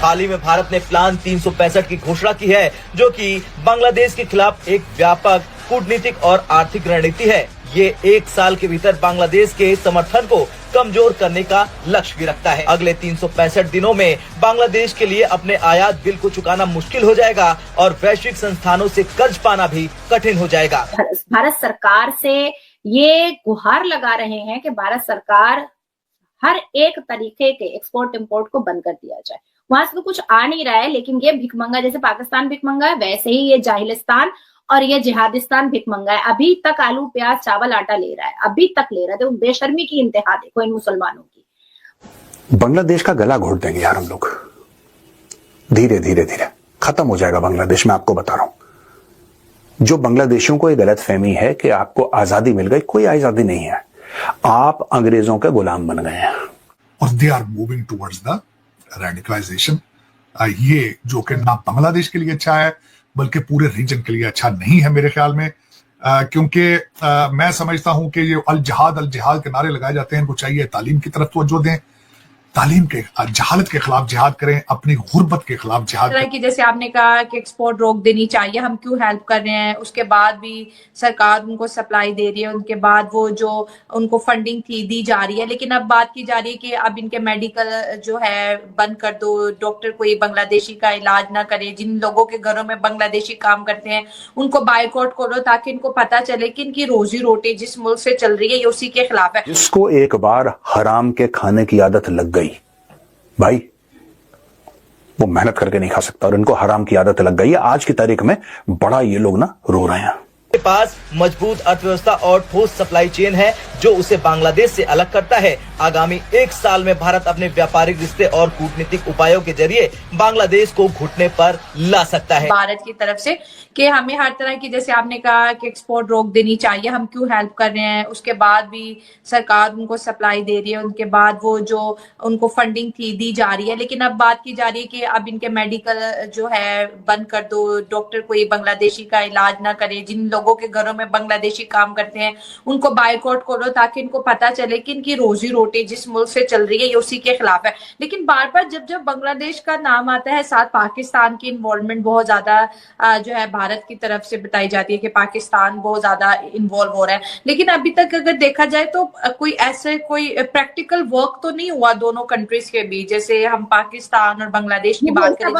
हाल ही में भारत ने प्लान 365 की घोषणा की है, जो कि बांग्लादेश के खिलाफ एक व्यापक कूटनीतिक और आर्थिक रणनीति है। ये 1 साल के भीतर बांग्लादेश के समर्थन को कमजोर करने का लक्ष्य भी रखता है। अगले 365 दिनों में बांग्लादेश के लिए अपने आयात बिल को चुकाना मुश्किल हो जाएगा और वैश्विक संस्थानों से कर्ज पाना भी कठिन हो जाएगा। भारत सरकार से ये गुहार लगा रहे हैं कि भारत सरकार हर एक तरीके के एक्सपोर्ट इंपोर्ट को बंद कर दिया जाए। वहां से तो कुछ आ नहीं रहा है, लेकिन ये भिखमंगा, जैसे पाकिस्तान भिखमंगा है, वैसे ही ये जाहिलिस्तान और ये जिहादिस्तान भिखमंगा है। अभी तक आलू प्याज चावल आटा ले रहा है, अभी तक ले रहा है। तो बेशर्मी की इंतहा देखो इन मुसलमानों की। बांग्लादेश का गला घोट देंगे यार हम लोग, धीरे धीरे धीरे खत्म हो जाएगा बांग्लादेश। मैं आपको बता रहा हूं, जो बांग्लादेशियों को ये गलत फहमी है कि आपको आजादी मिल गई, कोई आजादी नहीं है। आप अंग्रेजों के गुलाम बन गए हैं और they are moving towards the radicalization. ये जो कि ना बांग्लादेश के लिए अच्छा है बल्कि पूरे रीजन के लिए अच्छा नहीं है मेरे ख्याल में, क्योंकि मैं समझता हूं कि ये अल जिहाद के नारे लगाए जाते हैं। इनको चाहिए तालीम की तरफ तवज्जो दें, तालीम के जहालत के खिलाफ जिहाद करें, अपनी गुर्बत के खिलाफ जिहाद करें। कि जैसे आपने कहा कि एक्सपोर्ट रोक देनी चाहिए, हम क्यों हेल्प कर रहे हैं, उसके बाद भी सरकार उनको सप्लाई दे रही है, उनके बाद वो जो उनको फंडिंग थी दी जा रही है। लेकिन अब बात की जा रही है कि अब इनके मेडिकल जो है बंद कर दो, डॉक्टर कोई बांग्लादेशी का इलाज ना करे। जिन लोगों के घरों में बांग्लादेशी काम करते हैं उनको बायकॉट करो, ताकि इनको पता चले कि इनकी रोजी रोटी जिस मुल्क से चल रही है ये उसी के खिलाफ है। जिसको एक बार हराम के खाने की आदत लग गई भाई, वो मेहनत करके नहीं खा सकता, और इनको हराम की आदत लग गई है। आज की तारीख में बड़ा ये लोग ना रो रहे हैं। के पास मजबूत अर्थव्यवस्था और ठोस सप्लाई चेन है, जो उसे बांग्लादेश से अलग करता है। आगामी 1 साल में भारत अपने व्यापारिक रिश्ते और कूटनीतिक उपायों के जरिए बांग्लादेश को घुटने पर ला सकता है। भारत की तरफ से कि हमें हर तरह की, जैसे आपने कहा कि एक्सपोर्ट रोक देनी चाहिए, हम क्यों हेल्प कर रहे हैं, उसके बाद भी सरकार उनको सप्लाई दे रही है, उनके बाद वो जो उनको फंडिंग थी दी जा रही है। लेकिन अब बात की जा रही है कि अब इनके मेडिकल जो है बंद कर दो, डॉक्टर कोई बांग्लादेशी का इलाज ना करे। जिन लोगों के घरों में बांग्लादेशी काम करते हैं उनको बायकॉट करो, ताकि इनको पता चले कि इनकी रोजी रोटी जिस मुल्क से चल रही है ये उसी के खिलाफ है। लेकिन बार बार जब बांग्लादेश का नाम आता है, साथ पाकिस्तान की इन्वॉल्वमेंट बहुत ज्यादा जो है भारत की तरफ से बताई जाती है कि पाकिस्तान बहुत ज्यादा इन्वॉल्व हो रहा है। लेकिन अभी तक अगर देखा जाए तो कोई ऐसे कोई प्रैक्टिकल वर्क तो नहीं हुआ दोनों कंट्रीज के बीच। जैसे हम पाकिस्तान और बांग्लादेश की बात करें,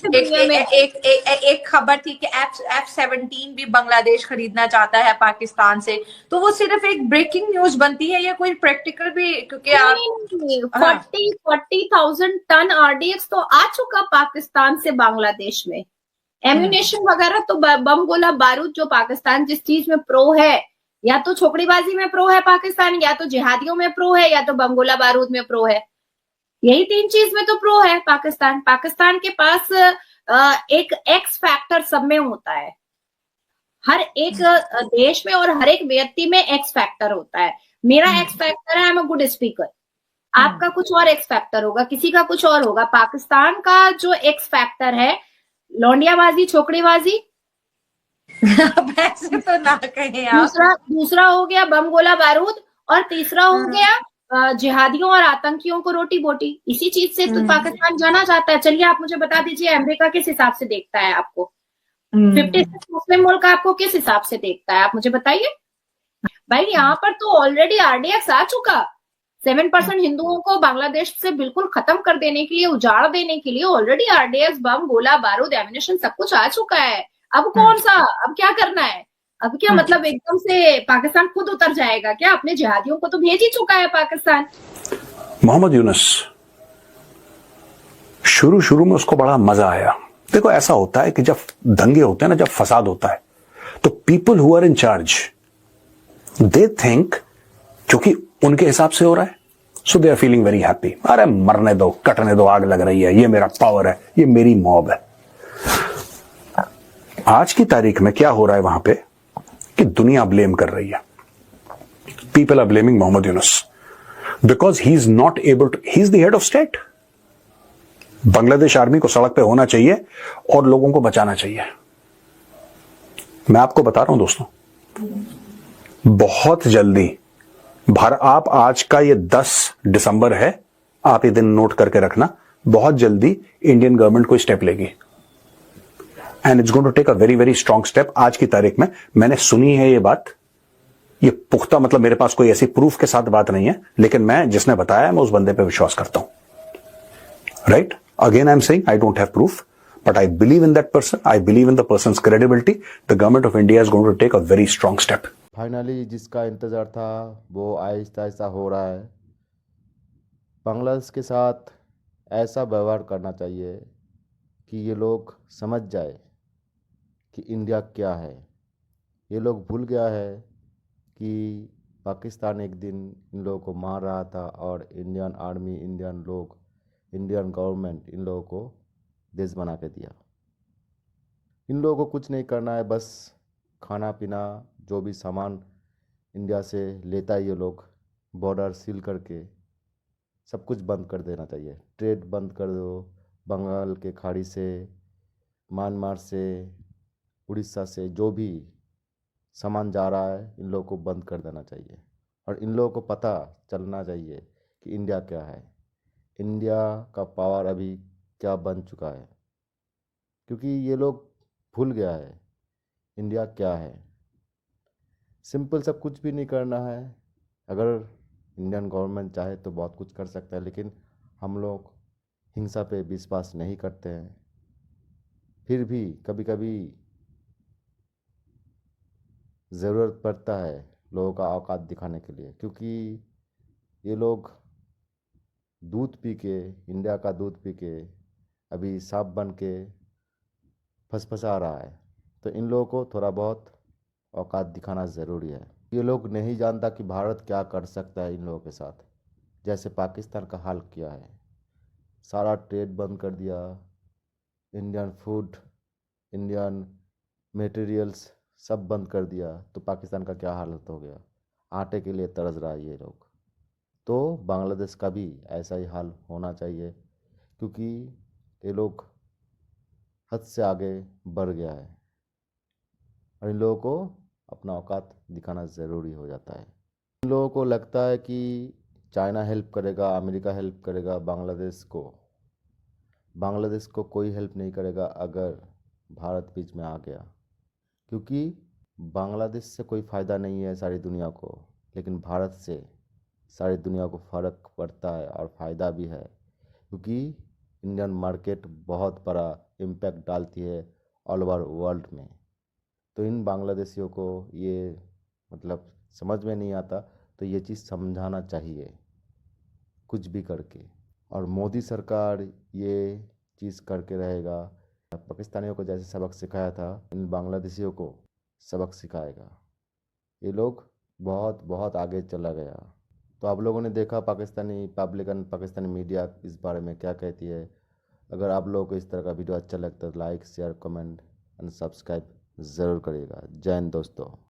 जैसे एक खबर थी कि F-17 भी बांग्लादेश खरीदना चाहता है पाकिस्तान से, तो वो सिर्फ एक ब्रेकिंग न्यूज बनती है या कोई प्रैक्टिकल भी? क्योंकि 40,000 टन RDX तो आ चुका पाकिस्तान से बांग्लादेश में। एम्यूनेशन वगैरह तो बम गोला बारूद, जो पाकिस्तान जिस चीज में प्रो है, या तो छोकड़ीबाजी में प्रो है पाकिस्तान, या तो जिहादियों में प्रो है, या तो बम गोला बारूद में प्रो है। यही 3 चीज में तो प्रो है पाकिस्तान। पाकिस्तान के पास एक एक्स फैक्टर सब में होता है। हर एक देश में और हर एक व्यक्ति में एक्स फैक्टर होता है। मेरा एक्स फैक्टर है, I am a good speaker. आपका कुछ और एक्स फैक्टर होगा, किसी का कुछ और होगा। पाकिस्तान का जो एक्स फैक्टर है, लौंडियाबाजी, छोकड़ीबाजी। वैसे तो ना कहें आप। दूसरा हो गया बम गोला बारूद, और तीसरा हो गया जिहादियों और आतंकियों को रोटी बोटी। इसी चीज से तो पाकिस्तान जाना जाता है। चलिए आप मुझे बता दीजिए, अमेरिका किस हिसाब से देखता है आपको? 56 मुस्लिम मुल्क आपको किस हिसाब से देखता है, आप मुझे बताइए भाई। यहाँ पर तो ऑलरेडी RDX आ चुका। 7% हिंदुओं को बांग्लादेश से बिल्कुल खत्म कर देने के लिए, उजाड़ देने के लिए ऑलरेडी RDX, बम गोला बारूद, एम्यूनेशन सब कुछ आ चुका है। अब कौन सा, अब क्या करना है? अब क्या मतलब एकदम से पाकिस्तान खुद उतर जाएगा क्या? अपने जिहादियों को तो भेज ही चुका है पाकिस्तान। मोहम्मद यूनुस शुरू में उसको बड़ा मजा आया। देखो ऐसा होता है कि जब दंगे होते हैं ना, जब फसाद होता है, तो people who are in charge they think, क्योंकि उनके हिसाब से हो रहा है, so they are feeling very happy. अरे मरने दो, कटने दो, आग लग रही है, ये मेरा पावर है, ये मेरी मॉब है। आज की तारीख में क्या हो रहा है वहां पे कि दुनिया ब्लेम कर रही है। People are blaming Mohammad Yunus because he is not able to, he is the head of state. Bangladesh army को सड़क पे होना चाहिए और लोगों को बचाना चाहिए। मैं आपको बता रहा हूं दोस्तों, बहुत जल्दी आप आज का ये 10 दिसंबर है, आप ये दिन नोट करके रखना, बहुत जल्दी इंडियन गवर्नमेंट कोई स्टेप लेगी and it's going to take a very very strong step. आज की तारीख में मैंने सुनी है ये बात, ये पुख्ता मतलब मेरे पास कोई ऐसी प्रूफ के साथ बात नहीं है, लेकिन मैं जिसने बताया मैं उस बंदे पे विश्वास करता हूं। Right, again I am saying I don't have proof, but I believe in that person. I believe in the person's credibility. The government of India is going to take a very strong step. Finally जिसका इंतज़ार था वो आहिस्ता आहिस्ता हो रहा है। बांग्लादेश के साथ ऐसा व्यवहार करना चाहिए कि ये लोग समझ जाए कि इंडिया क्या है। ये लोग भूल गया है कि पाकिस्तान एक दिन इन लोगों को मार रहा था और इंडियन आर्मी, इंडियन लोग, इंडियन गवर्नमेंट इन लोगों को देश बना के दिया। इन लोगों को कुछ नहीं करना है, बस खाना पीना जो भी सामान इंडिया से लेता है ये लोग, बॉर्डर सील करके सब कुछ बंद कर देना चाहिए। ट्रेड बंद कर दो, बंगाल के खाड़ी से, म्यांमार से, उड़ीसा से जो भी सामान जा रहा है इन लोगों को बंद कर देना चाहिए। और इन लोगों को पता चलना चाहिए कि इंडिया क्या है, इंडिया का पावर अभी क्या बन चुका है, क्योंकि ये लोग भूल गया है इंडिया क्या है। सिंपल सब कुछ भी नहीं करना है। अगर इंडियन गवर्नमेंट चाहे तो बहुत कुछ कर सकता है, लेकिन हम लोग हिंसा पे विश्वास नहीं करते हैं। फिर भी कभी कभी ज़रूरत पड़ता है लोगों का औकात दिखाने के लिए, क्योंकि ये लोग दूध पी के, इंडिया का दूध पी के अभी सांप बन के फंसफंसा रहा है। तो इन लोगों को थोड़ा बहुत औकात दिखाना ज़रूरी है। ये लोग नहीं जानता कि भारत क्या कर सकता है इन लोगों के साथ, जैसे पाकिस्तान का हाल किया है। सारा ट्रेड बंद कर दिया, इंडियन फूड, इंडियन मटेरियल्स सब बंद कर दिया, तो पाकिस्तान का क्या हालत हो गया। आटे के लिए तरस रहा है ये लोग। तो बांग्लादेश का भी ऐसा ही हाल होना चाहिए, क्योंकि ये लोग हद से आगे बढ़ गया है और इन लोगों को अपना औकात दिखाना ज़रूरी हो जाता है। इन लोगों को लगता है कि चाइना हेल्प करेगा, अमेरिका हेल्प करेगा बांग्लादेश को। बांग्लादेश को कोई हेल्प नहीं करेगा अगर भारत बीच में आ गया, क्योंकि बांग्लादेश से कोई फ़ायदा नहीं है सारी दुनिया को, लेकिन भारत से सारी दुनिया को फ़र्क पड़ता है और फ़ायदा भी है, क्योंकि इंडियन मार्केट बहुत बड़ा इम्पैक्ट डालती है ऑल ओवर वर्ल्ड में। तो इन बांग्लादेशियों को ये मतलब समझ में नहीं आता, तो ये चीज़ समझाना चाहिए कुछ भी करके। और मोदी सरकार ये चीज़ करके रहेगा। पाकिस्तानियों को जैसे सबक सिखाया था, इन बांग्लादेशियों को सबक सिखाएगा। ये लोग बहुत बहुत आगे चला गया। तो आप लोगों ने देखा Pakistani public and Pakistani media इस बारे में क्या कहती है। अगर आप लोगों को इस तरह का वीडियो अच्छा लगता है तो like, share, comment and subscribe ज़रूर करिएगा। जय हिंद दोस्तों।